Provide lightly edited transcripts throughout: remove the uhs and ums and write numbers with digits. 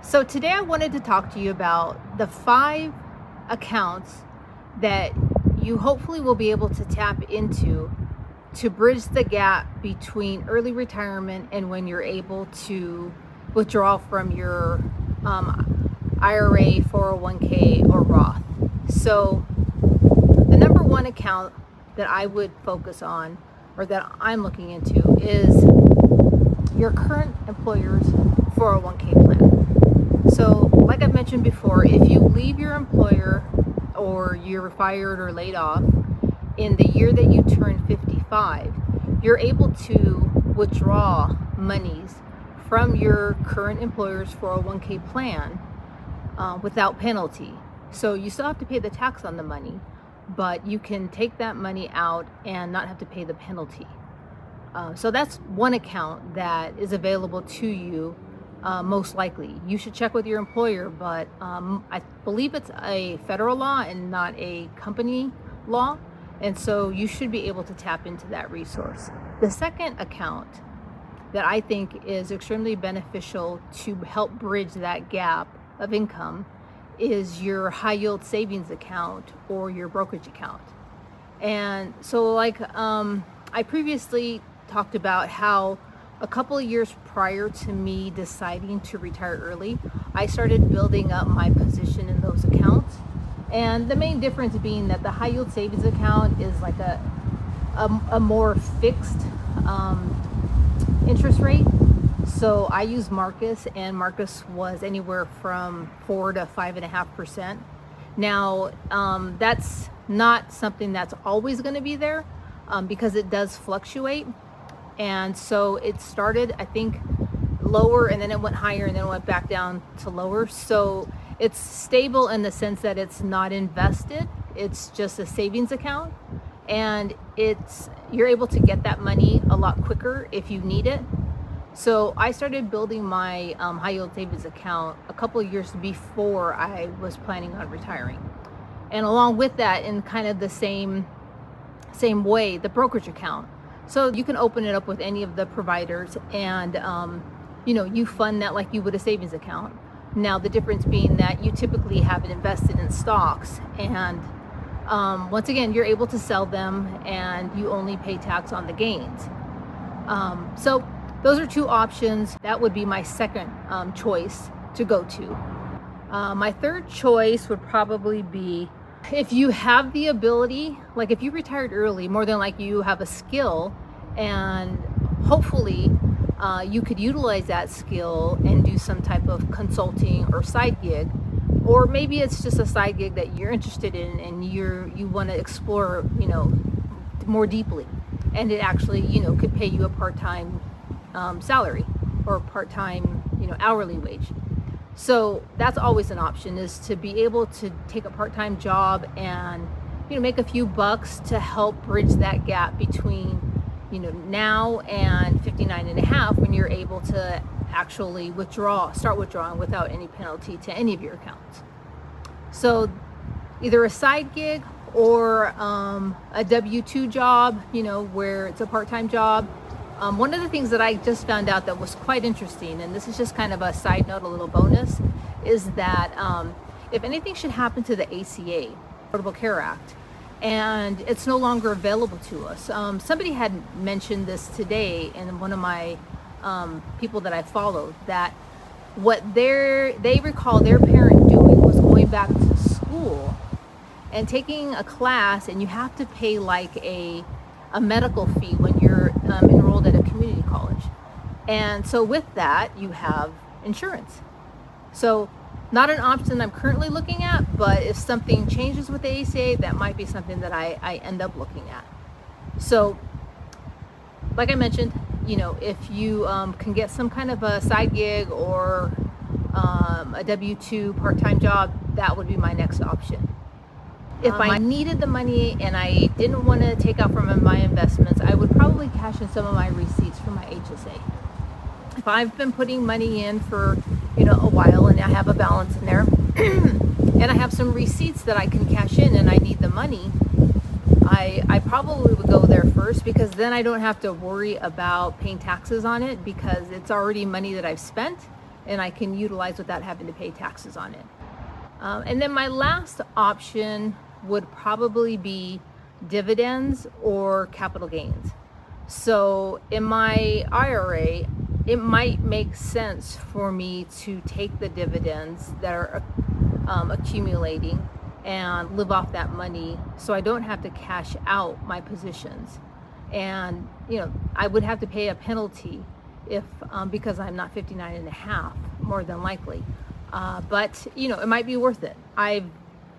So today I wanted to talk to you about the 5 accounts that you hopefully will be able to tap into to bridge the gap between early retirement and when you're able to withdraw from your IRA, 401k, or Roth. So the number one account that I would focus on, or that I'm looking into, is your current employer's 401k plan. So like I've mentioned before, if you leave your employer or you're fired or laid off in the year that you turn 55, you're able to withdraw monies from your current employer's 401k plan without penalty. So you still have to pay the tax on the money, but you can take that money out and not have to pay the penalty. So that's one account that is available to you. Most likely you should check with your employer, but I believe it's a federal law and not a company law, and so you should be able to tap into that resource. The second account that I think is extremely beneficial to help bridge that gap of income is your high yield savings account or your brokerage account. And so I previously talked about how a couple of years prior to me deciding to retire early, I started building up my position in those accounts. And the main difference being that the high yield savings account is like a more fixed interest rate. So I use Marcus, and Marcus was anywhere from 4 to 5.5%. Now, that's not something that's always going to be there because it does fluctuate. And so it started, I think, lower, and then it went higher, and then it went back down to lower. So it's stable in the sense that it's not invested. It's just a savings account, and you're able to get that money a lot quicker if you need it. So I started building my high yield savings account a couple of years before I was planning on retiring. And along with that, in kind of the same way, the brokerage account. So you can open it up with any of the providers, and you fund that like you would a savings account. Now the difference being that you typically have it invested in stocks, and once again, you're able to sell them, and you only pay tax on the gains. So those are two options. That would be my second choice to go to. My third choice would probably be, if you have the ability, like if you retired early, more than likely you have a skill, and hopefully you could utilize that skill and do some type of consulting or side gig, or maybe it's just a side gig that you're interested in and you want to explore, more deeply, and it actually, could pay you a part-time salary or part-time, hourly wage. So that's always an option, is to be able to take a part-time job and, make a few bucks to help bridge that gap between, now and 59 and a half, when you're able to actually start withdrawing without any penalty to any of your accounts. So either a side gig or a W-2 job, where it's a part-time job. One of the things that I just found out that was quite interesting, and this is just kind of a side note, a little bonus, is that if anything should happen to the ACA, Affordable Care Act, and it's no longer available to us. Somebody had mentioned this today in one of my people that I followed, that what they recall their parent doing was going back to school and taking a class, and you have to pay like a medical fee when you're enrolled at a community college. And so with that, you have insurance. So not an option I'm currently looking at, but if something changes with the ACA, that might be something that I end up looking at. So like I mentioned, if you can get some kind of a side gig or a W-2 part-time job, that would be my next option. If I needed the money and I didn't want to take out from my investments, I would probably cash in some of my receipts from my HSA. If I've been putting money in for, a while, and I have a balance in there, and I have some receipts that I can cash in and I need the money, I probably would go there first, because then I don't have to worry about paying taxes on it, because it's already money that I've spent, and I can utilize without having to pay taxes on it. And then my last option would probably be dividends or capital gains. So in my IRA, it might make sense for me to take the dividends that are accumulating and live off that money, so I don't have to cash out my positions. And I would have to pay a penalty if because I'm not 59 and a half, more than likely. But it might be worth it. I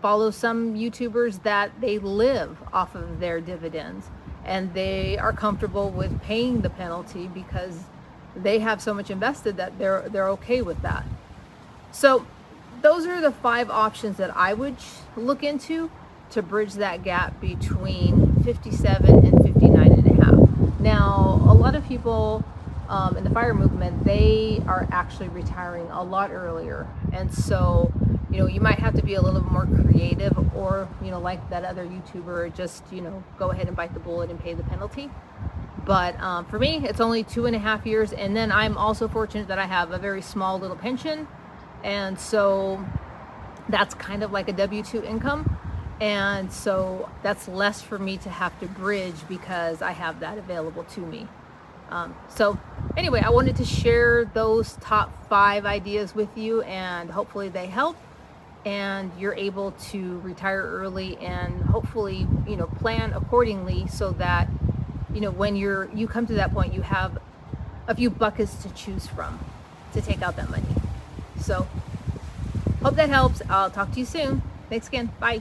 follow some YouTubers that they live off of their dividends, and they are comfortable with paying the penalty because they have so much invested that they're okay with that. So those are the 5 options that I would look into to bridge that gap between 57 and 59 and a half. Now, a lot of people in the FIRE movement, they are actually retiring a lot earlier. And so, you might have to be a little bit more creative, or, like that other YouTuber, just, go ahead and bite the bullet and pay the penalty. But for me, it's only 2.5 years. And then I'm also fortunate that I have a very small little pension. And so that's kind of like a W-2 income. And so that's less for me to have to bridge because I have that available to me. So anyway, I wanted to share those top 5 ideas with you, and hopefully they help and you're able to retire early and hopefully, plan accordingly so that, when you come to that point, you have a few buckets to choose from to take out that money. So hope that helps. I'll talk to you soon. Thanks again. Bye.